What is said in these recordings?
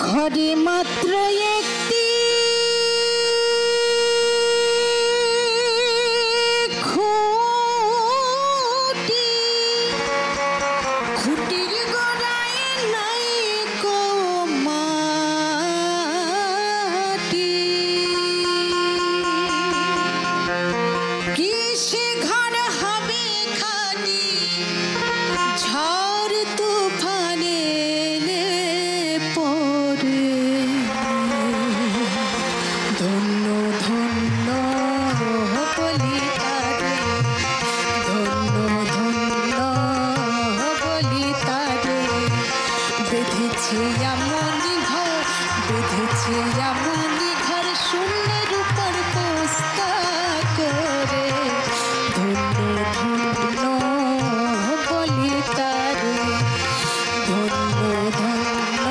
ঘরে মাত্র একটি খুঁটি, খুঁটির গোড়ায় নাই কো মাটি। কিসে ঘর হবে খালি ঝড় তুফানে পড়ে। ধন্য ধন্য বলি তারে, ধন্য ধন্য বলি তারে। বেঁধেছে এমনি ঘর, বেঁধেছে এমনি ঘর শূন্যের উপর পোস্তা করে। ধন্য ধন্য বলি তারে, ধন্য ধন্য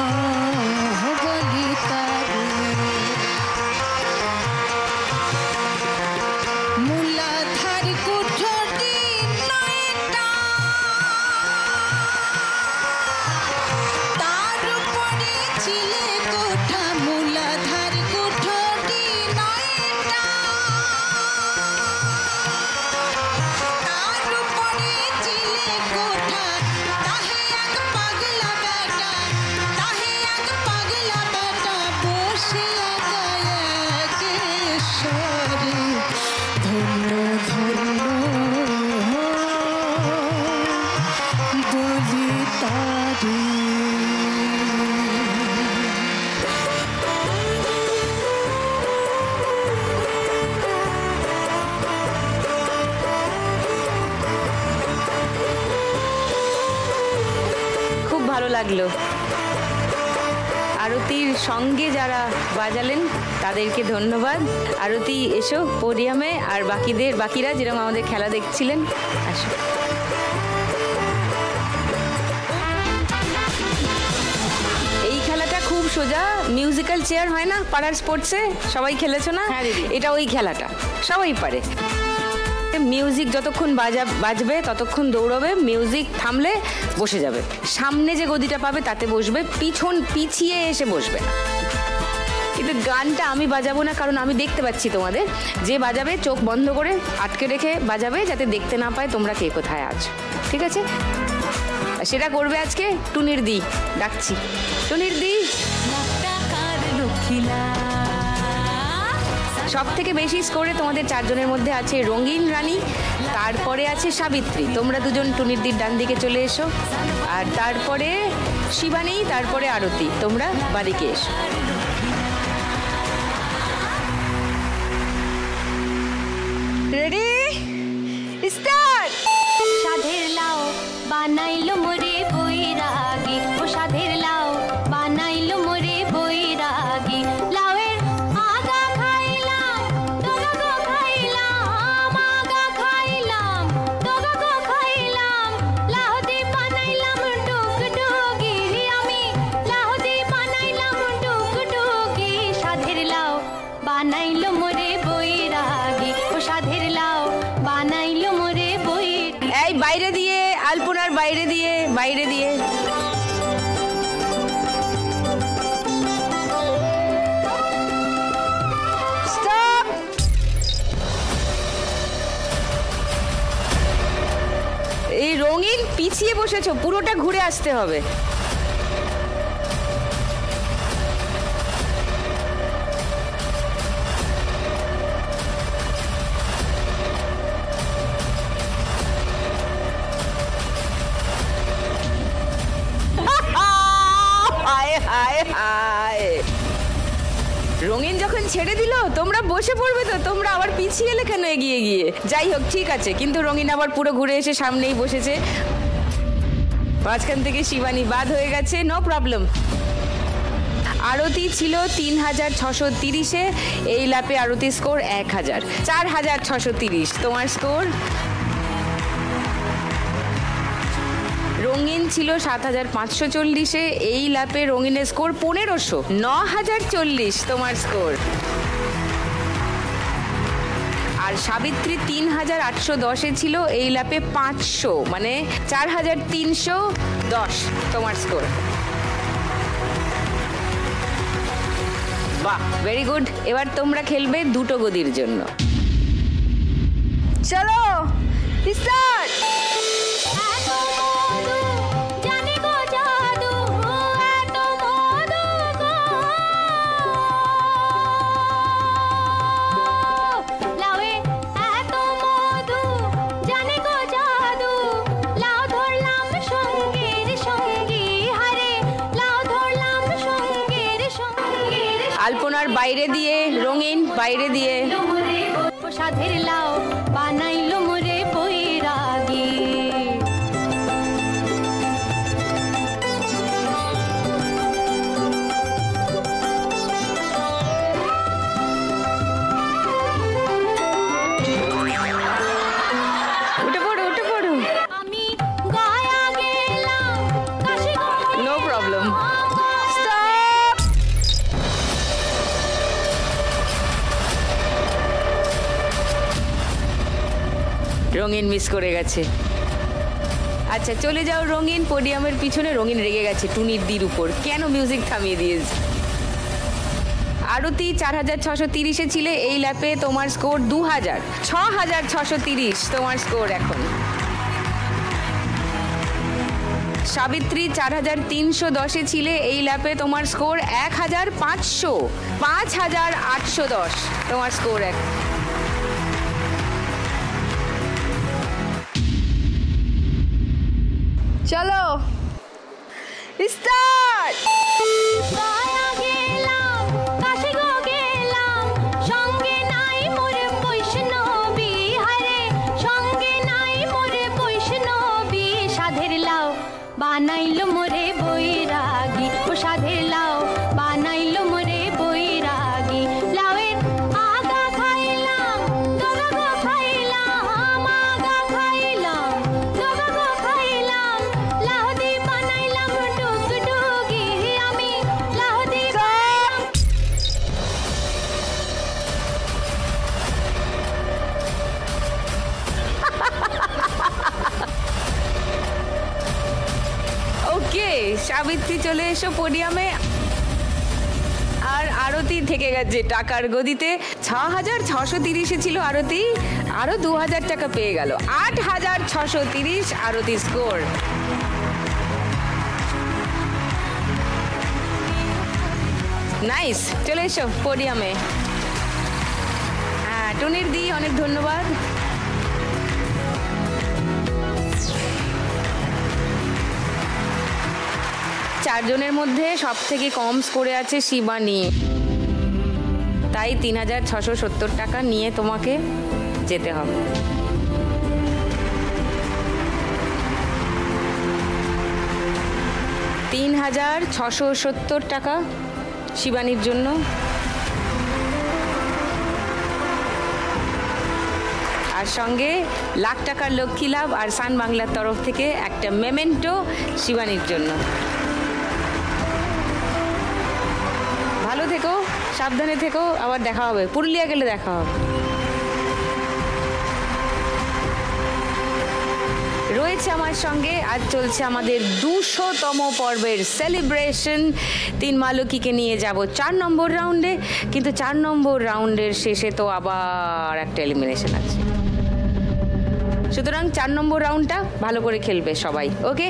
বলি তারে। মূলাধার কুঠরি নয়টা, তার উপরে চিলে কোঠা। মূলাধার কুঠরি নয়টা, তার উপরে চিলে কোঠা। তাহে এক পাগলা বেটা, তাহে এক পাগলা বেটা বসে একা একেশ্বরে। ধন্য ধন্য বলি তারে। খুব ভালো লাগলো। আরতির সঙ্গে যারা বাজালেন তাদেরকে ধন্যবাদ। আরতি এসো পোডিয়ামে, আর বাকিরা যেরকম আমাদের খেলা দেখছিলেন আসো। এই খেলাটা খুব সোজা, মিউজিক্যাল চেয়ার হয় না পাড়ার স্পোর্টসে, সবাই খেলেছো না? এটা ওই খেলাটা সবাই পারে। মিউজিক যতক্ষণ বাজবে ততক্ষণ দৌড়বে, মিউজিক থামলে বসে যাবে। সামনে যে গদিটা পাবে তাতে বসবে, পিছিয়ে এসে বসবে না। কিন্তু গানটা আমি বাজাবো না, কারণ আমি দেখতে পাচ্ছি তোমাদের। যে বাজাবে চোখ বন্ধ করে আটকে রেখে বাজাবে, যাতে দেখতে না পায় তোমরা কে কোথায় আছো, ঠিক আছে? সেটা করবে আজকে টুনির দি। ডাকছি টুনির দি। সব থেকে বেশি স্কোরে তোমাদের চারজনের মধ্যে আছে রঙিন রানী, তারপরে আছে সাবিত্রী। তোমরা দুজন টুনির দির ডান দিকে চলে এসো, আর তারপরে শিবানী, তারপরে আরতি। তোমরা বাদিকে এসো। Ready, start. সাধের লাও বানাইলো মোরে বৈরাগী, ও সাধের লাও বানাইলো মোরে বৈরাগী। লাউয়ের আগা খাইলাম, ডগা খাইলাম, আগা খাইলাম, ডগা খাইলাম। লাউ দি বানাইলাম টুকটুকি, আমি লাউ দি বানাইলাম টুকটুকি। সাধের লাও বানাইলো মোরে বৈরাগী, ও সাধের লাও বানাইলো মোরে বৈরাগী। এই বাইরে দিয়ে, আলপনার বাইরে দিয়ে, বাইরে দিয়ে। স্টপ। এই রঙিন পিছিয়ে বসেছো, পুরোটা ঘুরে আসতে হবে। রঙিন যখন ছেড়ে দিল তোমরা বসে পড়বে, তো তোমরা আবার পিছিয়ে এলে কেন এগিয়ে গিয়ে? যাই হোক, ঠিক আছে। কিন্তু রঙিন আবার পুরো ঘুরে এসে সামনেই বসেছে। মাঝখান থেকে শিবানী বাদ হয়ে গেছে, নো প্রবলেম। আরতি ছিল 3630-এ, এই ল্যাপে আরতি স্কোর 1000, 4630 তোমার স্কোর। রঙিন ছিল 7540-এ, এই ল্যাপে রঙিনের স্কোর 1500, 9040 তোমার স্কোর। আর সাবিত্রী 3810-এ ছিল, এই ল্যাপে 500, মানে 4310 তোমার স্কোর। বাহ, ভেরি গুড। এবার তোমরা খেলবে দুটো গদির জন্য। চলো স্টার্ট। এত মধু জানি গো জাদু, এত মধু গো। লাউয়ে এত মধু জানি গো জাদু, লাউ ধরলাম সঙ্গীর সঙ্গী, হারে লাউ ধরলাম সঙ্গীর সঙ্গী। আলপনার বাইরে দিয়ে রঙিন, বাইরে দিয়ে সাধের লাউ বানাইলো মোরে বৈরাগী। উঠে পড়ো, উঠে পড়ো। আমি গয়া গেলাম কাশি নো প্রবলেম। রঙিন মিস করে গেছে। আচ্ছা চলে যাও রঙিন পোডিয়ামের পিছনে। রঙিন রেগে গেছে টুনির দির উপর, কেন মিউজিক থামিয়ে দিয়েছে। আরতি 4630-এ ছিলে, এই ল্যাপে তোমার স্কোর 2000, 6630 তোমার স্কোর এখন। সাবিত্রী 4310-এ ছিলে, এই ল্যাপে তোমার স্কোর 1500, 5810 তোমার স্কোর এখন। চলো স্টার্ট। গয়া গেলাম কাশি গো গেলাম, সঙ্গে নাই মোর বৈষ্ণবী, হারে সঙ্গে নাই মোর বৈষ্ণবী। সাধের লাউ বানাইলো মোরে বৈরাগী, ও সাধের লাউ বানাইলো মোরে বৈরাগী। লাউয়ের আগা খাইলাম, ডগা গো খাইলাম, আগা খাইলাম, ডগা গো খাইলাম। লাউ দি বানাইলাম ডুগডুগি, আমি লাউ দি বানাইলাম। ওকে, সাবিত্রী চলে এসো পোডিয়ামে। আর আরতি থেকে গেছে টাকার গদিতে। 6630-এ ছিল আরতি, আরো 2000 টাকা পেয়ে গেল। 8630 আরতি স্কোর। নাইস, চলে এসো পোডিয়ামে। হ্যাঁ টুনির দি, অনেক ধন্যবাদ। চারজনের মধ্যে সব থেকে কম স্কোরে আছে শিবানী, তাই 3670 টাকা নিয়ে তোমাকে যেতে হবে। $3670 টাকা শিবানীর জন্য। আর সঙ্গে লাখ টাকার লক্ষ্মী লাভ আর সান বাংলার তরফ থেকে একটা মেমেন্টো শিবানীর জন্য। ভালো থেকো, সাবধানে থেকো, আবার দেখা হবে, পুরুলিয়া গেলে দেখা হবে। রয়েছে আমার সঙ্গে, আজ চলছে আমাদের 200তম পর্বের সেলিব্রেশন। 3 মালকিকে নিয়ে যাব 4 নম্বর রাউন্ডে, কিন্তু 4 নম্বর রাউন্ডের শেষে তো আবার একটা এলিমিনেশন আছে। সুতরাং 4 নম্বর রাউন্ডটা ভালো করে খেলবে সবাই। ওকে,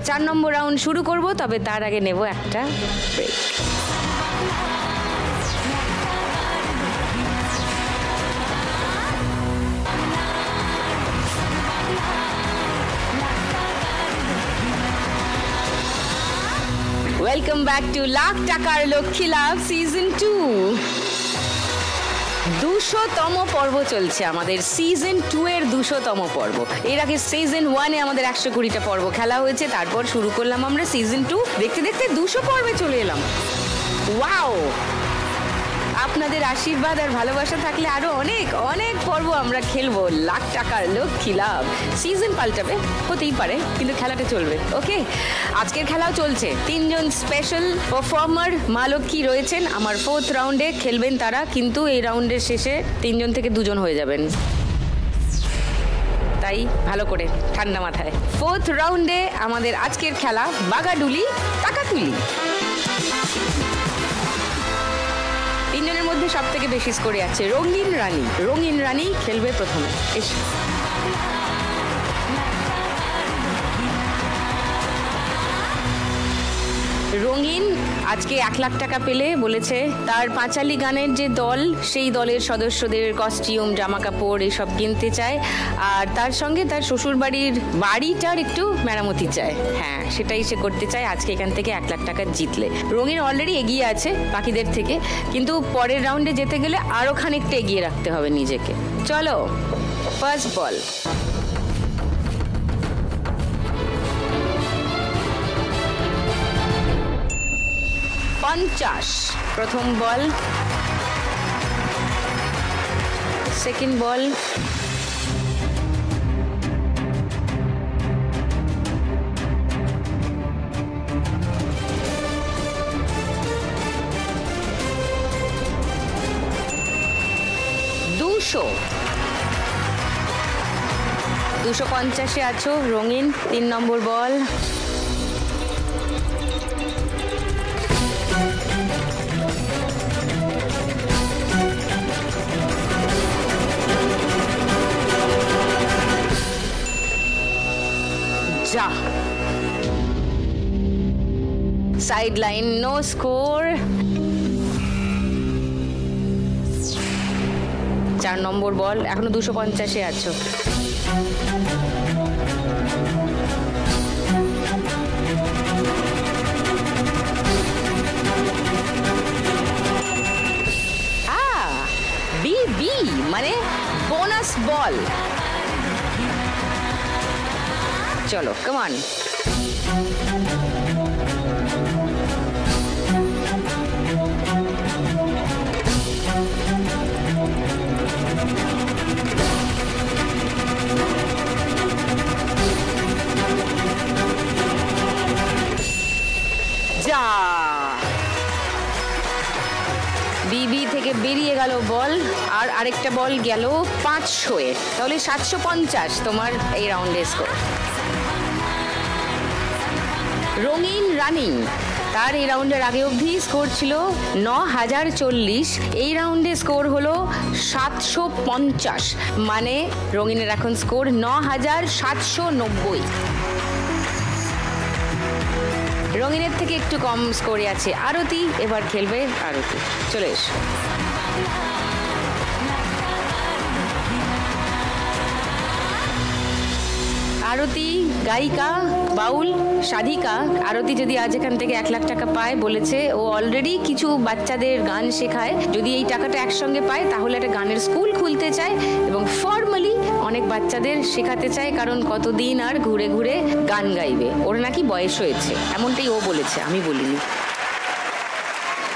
4 নম্বর রাউন্ড শুরু করব, তবে তার আগে নেব একটা break. Welcome back to lakh টাকার লক্ষ্মী লাভ সিজন 2। 200তম পর্ব চলছে আমাদের, সিজন 2 এর 200তম পর্ব। এর আগে সিজন 1-এ আমাদের 120টা পর্ব খেলা হয়েছে, তারপর শুরু করলাম আমরা সিজন 2। দেখতে দেখতে 200 পর্বে চলে এলাম। ওয়াও, আপনাদের আশীর্বাদ আর ভালোবাসা থাকলে আরো অনেক অনেক পর্ব আমরা খেলবো লাখ টাকার লক্ষ্মী লাভ। সিজন পাল্টাবে, হতেই পারে, কিন্তু খেলাটা চলবে। ওকে, আজকের খেলাও চলছে। 3 জন স্পেশাল পারফর্মার মা লক্ষ্মী রয়েছেন আমার 4th রাউন্ডে খেলবেন তারা, কিন্তু এই রাউন্ডের শেষে 3 জন থেকে 2 জন হয়ে যাবেন, তাই ভালো করে ঠান্ডা মাথায়। 4th রাউন্ডে আমাদের আজকের খেলা বাগাডুলি টাকা তুলি। মধ্যে সব থেকে বেশি স্কোরে আছে রঙিন রানী। রঙিন রানী খেলবে প্রথমে। এসে রঙিন আজকে 1 লাখ টাকা পেলে বলেছে তার পাঁচালী গানের যে দল সেই দলের সদস্যদের কস্টিউম জামা কাপড় এসব কিনতে চায়, আর তার সঙ্গে তার শ্বশুর বাড়িটার একটু মেরামতি চায়। হ্যাঁ, সেটাই সে করতে চায় আজকে এখান থেকে 1 লাখ টাকা জিতলে। রঙিন অলরেডি এগিয়ে আছে বাকিদের থেকে, কিন্তু পরের রাউন্ডে যেতে গেলে আরো খানিকটা এগিয়ে রাখতে হবে নিজেকে। চলো, ফার্স্ট বল। পঞ্চাশ প্রথম বল। সেকেন্ড বল। দুশো 250-এ আছো রঙিন। 3 নম্বর বল। যা, সাইড লাইন, নো স্কোর। 4 নম্বর বল। এখনো 250-এ আছো। বি মানে বোনাস বল। চলো, কাম অন। যা, বিবি থেকে বেরিয়ে গেল বল, আর আরেকটা বল গেল 500-এ। তাহলে 750 তোমার এই রাউন্ডে স্কোর। রঙিন রানিং তার এই রাউন্ডের আগে অবধি স্কোর ছিল 9040। এই রাউন্ডে স্কোর হলো 750, মানে রঙিনের এখন স্কোর 9790। রঙিনের থেকে একটু কম স্কোরে আছে আরতি। এবার খেলবে আরতি। চলে এসো। আরতি গায়িকা, বাউল, সাধিকা। আরতি যদি আজ এখান থেকে 1 লাখ টাকা পায় বলেছে, ও অলরেডি কিছু বাচ্চাদের গান শেখায়। যদি এই টাকাটা একসঙ্গে পায় তাহলে একটা গানের স্কুল খুলতে চায় এবং ফর্মালি অনেক বাচ্চাদের শেখাতে চায়, কারণ কতদিন আর ঘুরে ঘুরে গান গাইবে। ওর নাকি বয়স হয়েছে, এমনটাই ও বলেছে, আমি বলিনি।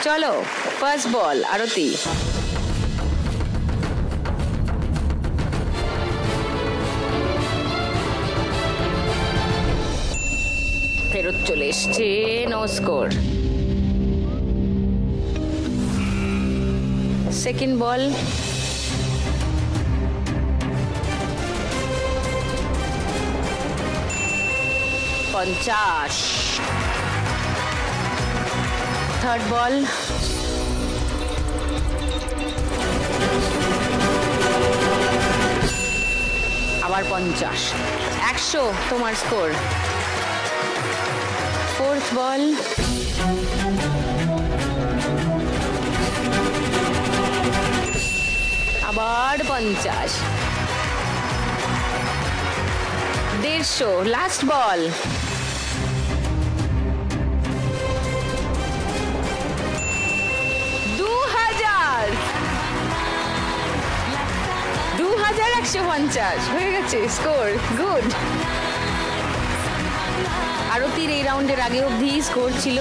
চলো, ফার্স্ট বল আরতি। ফেরত চলে এসছে, নো স্কোর। সেকেন্ড বল। পঞ্চাশ। থার্ড বল। আবার 50। 100 তোমার স্কোর। ফোর্থ বল। আবার 50। 150। লাস্ট বল। 2150 হয়ে গেছে স্কোর। গুড। আরতির এই রাউন্ডের আগে অবধি স্কোর ছিল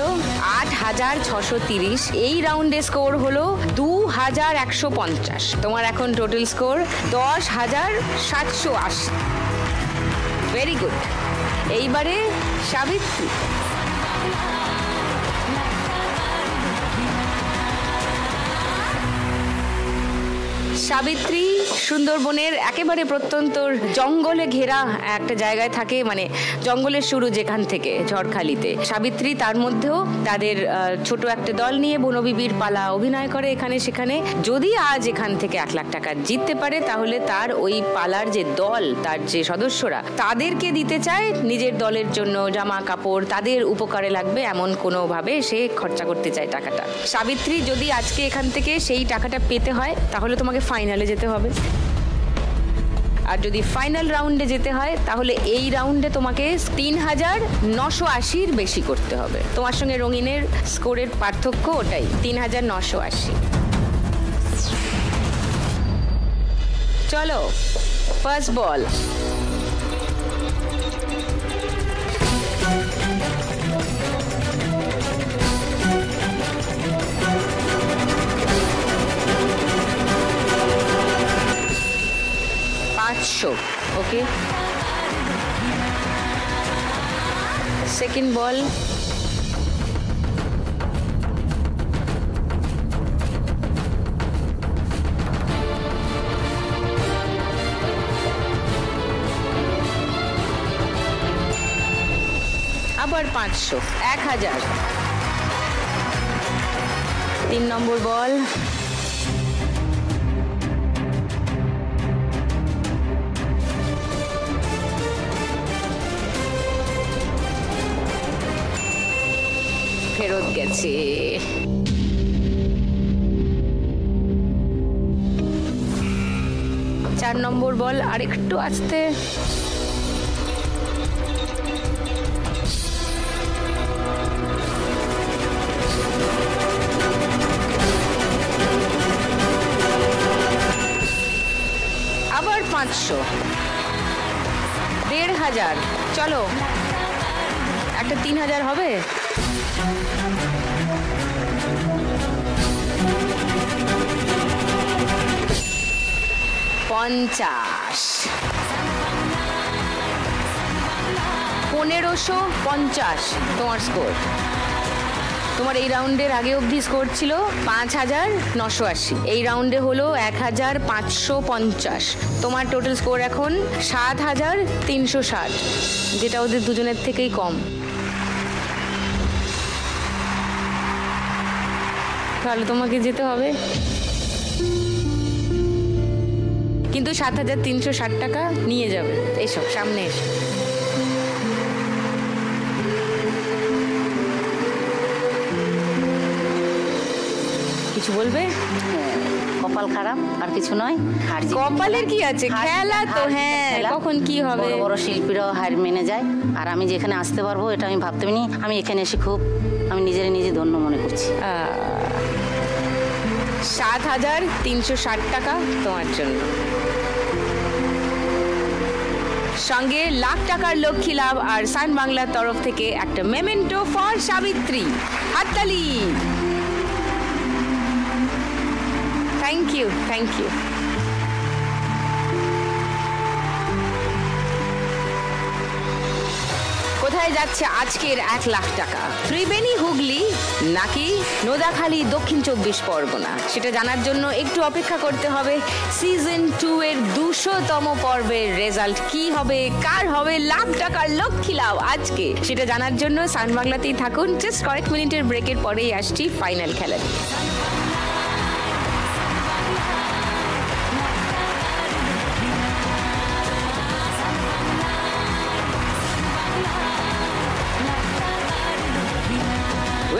8630। এই রাউন্ডে স্কোর হলো 2150। তোমার এখন টোটাল স্কোর 10780। Very good. এইবারে সাবিত্রী। সাবিত্রী সুন্দরবনের একেবারে প্রত্যন্ত জঙ্গলে ঘেরা একটা জায়গায় থাকে, মানে জঙ্গলের শুরু যেখান থেকে, ঝড়খালিতে। সাবিত্রী তার মধ্যেও তাদের ছোট একটা দল নিয়ে বনবিবির পালা অভিনয় করে এখানে সেখানে। যদি আজ এখান থেকে 1 লাখ টাকা জিততে পারে তাহলে তার ওই পালার যে দল, তার যে সদস্যরা, তাদেরকে দিতে চায় নিজের দলের জন্য জামা কাপড়, তাদের উপকারে লাগবে এমন কোনোভাবে সে খরচা করতে চায় টাকাটা। সাবিত্রী যদি আজকে এখান থেকে সেই টাকাটা পেতে হয় তাহলে তোমাকে ফাইনালে যেতে হবে। আর যদি ফাইনাল রাউন্ডে যেতে হয় তাহলে এই রাউন্ডে তোমাকে ৩,৯৮০ বেশি করতে হবে। তোমার সঙ্গে রঙিনের স্কোরের পার্থক্য ওটাই, ৩,৯৮০। চলো, ফার্স্ট বল। ওকে, সেকেন্ড বল। আবার 500, 1000। 3 নম্বর বল। ফেরত গেছে। 4 নম্বর বল, আর একটু আসতে। আবার 500, 1,500। চলো, একটা 3,000 হবে। 50, 1,550 তোমার স্কোর। তোমার এই রাউন্ডের আগে অবধি স্কোর ছিল 5,980, এই রাউন্ডে হলো 1,550। তোমার টোটাল স্কোর এখন 7,360, যেটা ওদের দুজনের থেকেই কম। তাহলে তোমাকে যেতে হবে, কিন্তু 7,360 টাকা নিয়ে যাবে। এসব সামনে এসো। কিছু বলবে? কপাল খারাপ, আর কিছু নয়। কপালের কি আছে, খেলা তো। হ্যাঁ, কখন কি হবে। বড় বড় শিল্পীরাও হার মেনে যায়, আর আমি যেখানে আসতে পারবো এটা আমি ভাবতে পারিনি। আমি এখানে এসে খুব আমি নিজে ধন্য মনে করছি। 7,360 টাকা তোমার জন্য, সঙ্গে লাখ টাকার লক্ষ্মী লাভ আর সান বাংলার তরফ থেকে একটা মেমেন্টো ফর সাবিত্রী। হাততালি। Thank you, thank you. কোথায় যাচ্ছে আজকের 1 লাখ টাকা? ত্রিবেণী হুগলি নাকি নোদাখালী দক্ষিণ 24 পরগনা, সেটা জানার জন্য একটু অপেক্ষা করতে হবে। সিজন 2 এর 200তম পর্বের রেজাল্ট কি হবে, কার হবে লাখ টাকার লক্ষ্মী লাভ আজকে, সেটা জানার জন্য সান বাংলাতেই থাকুন। জাস্ট কয়েক মিনিটের ব্রেকের পরেই আসছি ফাইনাল খেলা।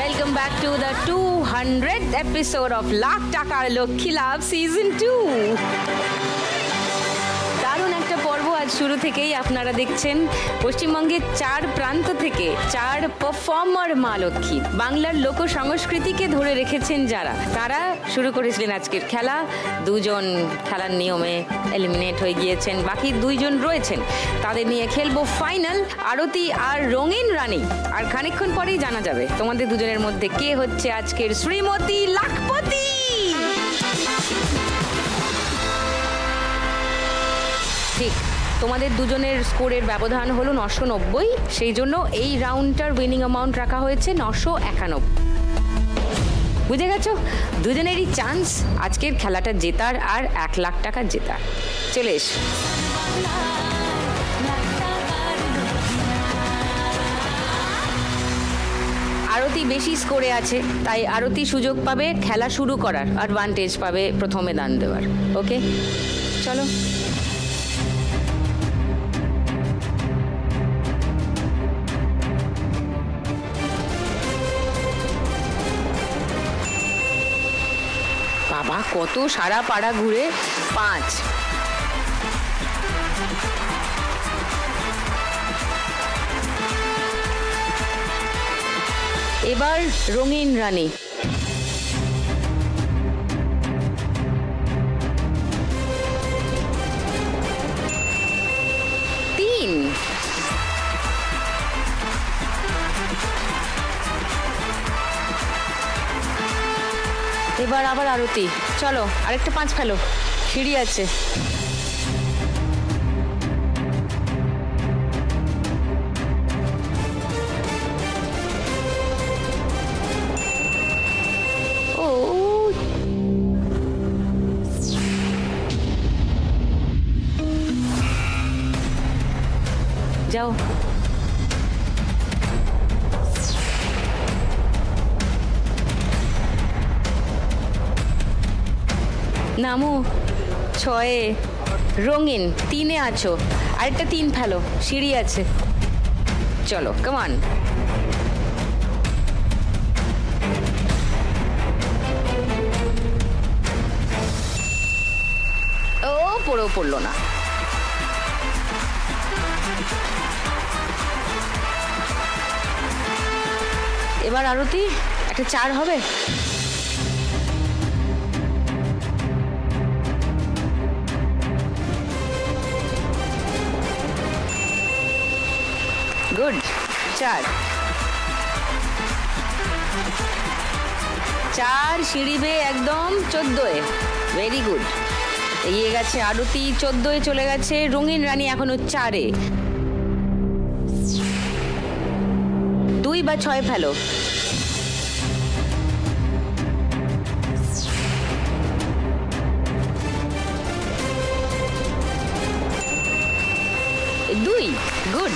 Welcome back to the 200th episode of Lakh Takar Lokhi Labh Season 2. দারুণ একটা পর্ব আজ শুরু থেকেই আপনারা দেখছেন। পশ্চিমবঙ্গের 4 প্রান্ত থেকে 4 পারফর্মার মা লক্ষ্মী, বাংলার লোক সংস্কৃতিকে ধরে রেখেছেন যারা, তারা শুরু করেছিলেন আজকের খেলা। 2 জন খেলার নিয়মে এলিমিনেট হয়ে গিয়েছেন, বাকি 2 জন রয়েছেন। তাদের নিয়ে খেলবো ফাইনাল আরতি আর রঙিন রানী। আর খানিকক্ষণ পরেই জানা যাবে তোমাদের দুজনের মধ্যে কে হচ্ছে আজকের শ্রীমতী লাখপতি। ঠিক, তোমাদের দুজনের স্কোরের ব্যবধান হলো 990, সেই জন্য এই রাউন্ডটার উইনিং অ্যামাউন্ট রাখা হয়েছে 991। বুঝে গেছো? দুজনেরই চান্স আজকের খেলাটা জেতার আর 1 লাখ টাকা জেতার। চলে এস। আরতি বেশি স্কোরে আছে, তাই আরতি সুযোগ পাবে খেলা শুরু করার, অ্যাডভান্টেজ পাবে প্রথমে দান দেওয়ার। ওকে, চলো। বাবা কত সারা পাড়া ঘুরে 5। এবার রঙিন রানী। 3। এবার আবার আরতি। চলো আরেকটা 5 ফেলো, সিঁড়ি আছে। ও যাও। নামো। 6-এ রঙিন। 3-এ আছো, আরেকটা 3 ফেলো, সিঁড়ি আছে। চলো কামান। ও পড়লো না। এবার আরতি একটা 4 হবে। গুড। 4 সিঁড়ি বেয়ে একদম 14-এ। Very good. এগিয়ে গেছে আরতি, 14-এ চলে গেছে। রঙিন রানী এখনো 4-এ। 2 বা 6 ফেলো। দুই। গুড।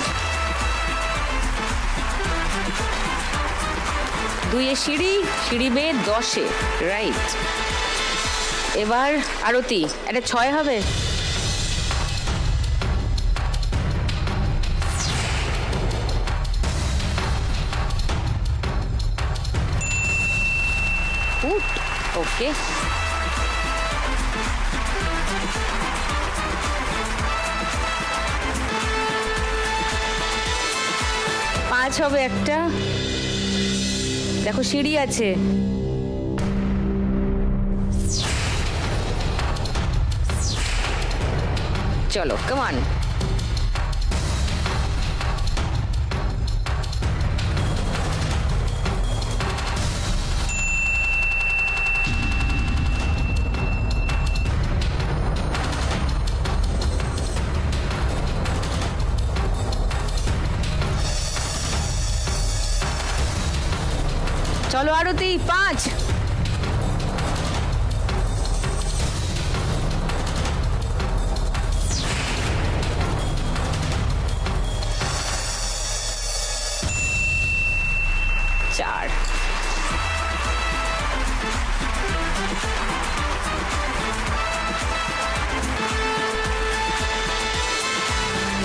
2-এ সিঁড়ি বেয়ে 10-এ। রাইট। এবার আরতি একটা 6 হবে। ওকে। পাঁচ হবে একটা। দেখো সিঁড়ি আছে। চলো কামান। চলো আরতি 5। চার।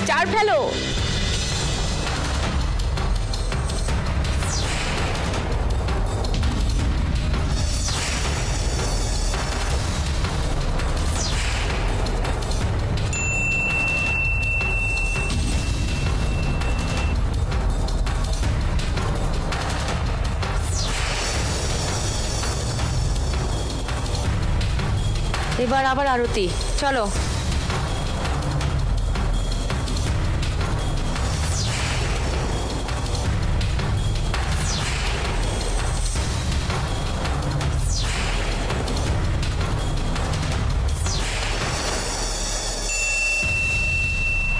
চার ফেলো। এবার আবার আরতি। চলো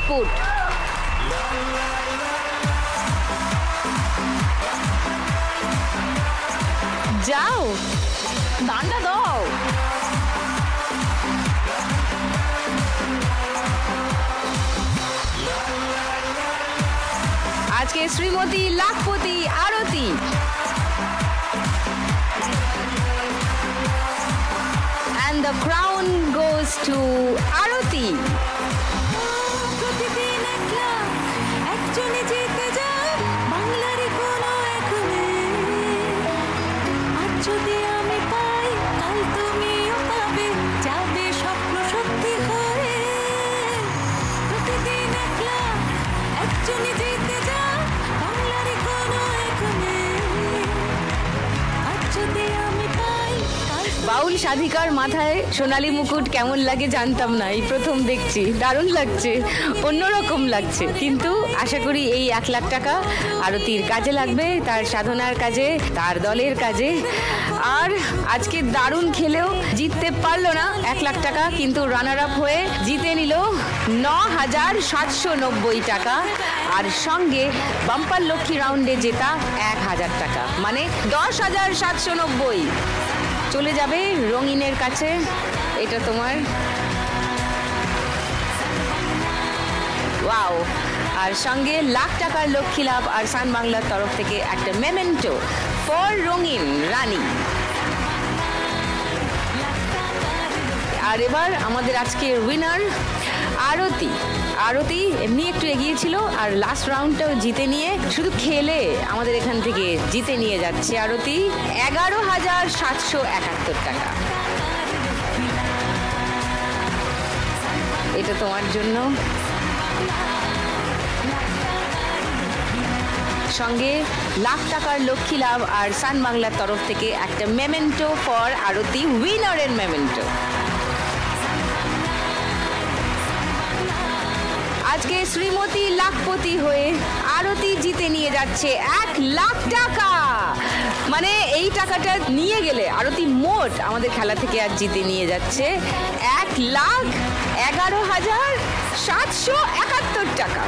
পুট। যাও। দানটা দাও। আজকে শ্রীমতী লাখপতি আরতি। And the crown goes to Arati. প্রতিদিন একলা একজনে জিতে যায় বাংলার কোনো এক মেয়ে। আজ যদি আমি পাই কাল তুমিও পাবে, যাবে স্বপ্ন সত্যি হয়ে। প্রতিদিন একলা একজনে জিতে যায় বাংলার কোনো এক মেয়ে। আজ যদি আমি পাই কাল বাউল সাধিকার মাথায় সোনালী মুকুট কেমন লাগে জানতাম না, এই প্রথম দেখছি। দারুণ লাগছে, অন্যরকম লাগছে। কিন্তু আশা করি এই 1 লাখ টাকা আরতির কাজে লাগবে, তার সাধনার কাজে, তার দলের কাজে। আর আজকে দারুণ খেলেও জিততে পারলো না 1 লাখ টাকা, কিন্তু রানার আপ হয়ে জিতে নিল 9,790 টাকা। আর সঙ্গে বাম্পার লক্ষ্মী রাউন্ডে জেতা 1,000 টাকা, মানে 10,790 চলে যাবে রঙিনের কাছে। এটা তোমার। ওয়াও। আর সঙ্গে 1 লাখ টাকার লক্ষ্মী লাভ আর সান বাংলার তরফ থেকে একটা মেমেন্টো ফর রঙিন রানী। আর এবার আমাদের আজকে উইনার আরতি। আরতি এমনি একটু এগিয়ে ছিল, আর লাস্ট রাউন্ডটাও জিতে নিয়ে, শুধু খেলে আমাদের এখান থেকে জিতে নিয়ে যাচ্ছে আরতি 11,771 টাকা। এটা তোমার জন্য। সঙ্গে 1 লাখ টাকার লক্ষ্মী লাভ আর সান বাংলার তরফ থেকে একটা মেমেন্টো ফর আরতি, উইনারের মেমেন্টো। আজকে শ্রীমতী লাখপতি হয়ে আরতি জিতে নিয়ে যাচ্ছে 1 লাখ টাকা। মানে এই টাকাটা নিয়ে গেলে আরতি মোট আমাদের খেলা থেকে আজ জিতে নিয়ে যাচ্ছে 1,11,771 টাকা।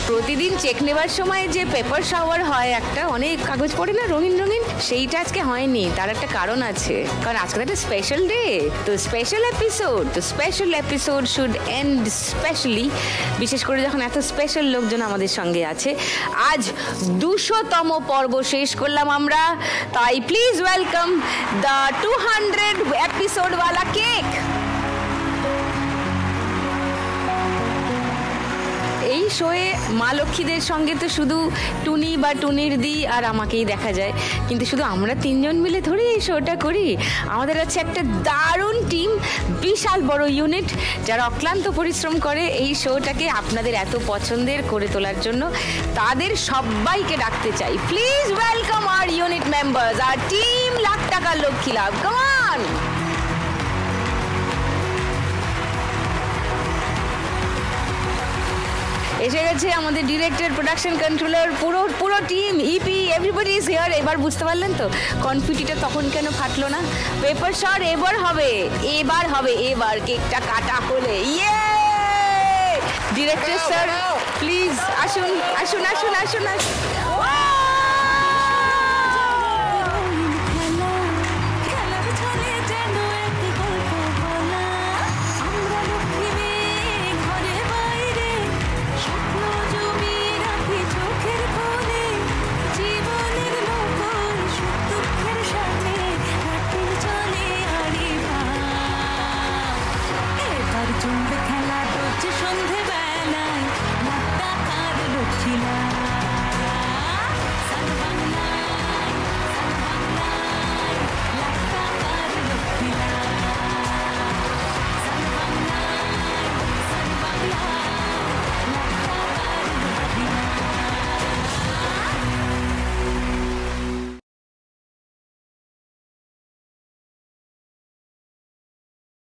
প্রতিদিন চেক নেবার সময় যে পেপার শাওয়ার হয়, একটা অনেক কাগজ পড়ে না রঙিন রঙিন, সেইটা আজকে হয়নি। তার একটা কারণ আছে, কারণ আজকে একটা স্পেশাল ডে, তো স্পেশাল এপিসোড। তো special episode should end specially, বিশেষ করে যখন এত স্পেশাল লোকজন আমাদের সঙ্গে আছে। আজ 200তম পর্ব শেষ করলাম আমরা, তাই প্লিজ ওয়েলকাম দ্য 200 এপিসোড ওয়ালা কেক। এই শোয়ে মা লক্ষ্মীদের সঙ্গে তো শুধু টুনি বা টুনির দি আর আমাকেই দেখা যায়, কিন্তু শুধু আমরা 3 জন মিলে ধরে এই শোটা করি। আমাদের আছে একটা দারুণ টিম, বিশাল বড় ইউনিট, যারা অক্লান্ত পরিশ্রম করে এই শোটাকে আপনাদের এত পছন্দের করে তোলার জন্য। তাদের সবাইকে ডাকতে চাই, please welcome our unit members, আর টিম 1 লাখ টাকার লক্ষ্মী লাভ। Come on. এসে গেছে আমাদের ডিরেক্টর, প্রোডাকশন কন্ট্রোলার, পুরো team, EP, everybody is here. এবার বুঝতে পারলেন তো কনফিউটিটা তখন কেন ফাটলো না? পেপার শট এবার হবে, এবার কেকটা কাটা হলে। ইয়ে ডিরেক্টর স্যার, প্লিজ আসুন আসুন আসুন আসুন আসুন।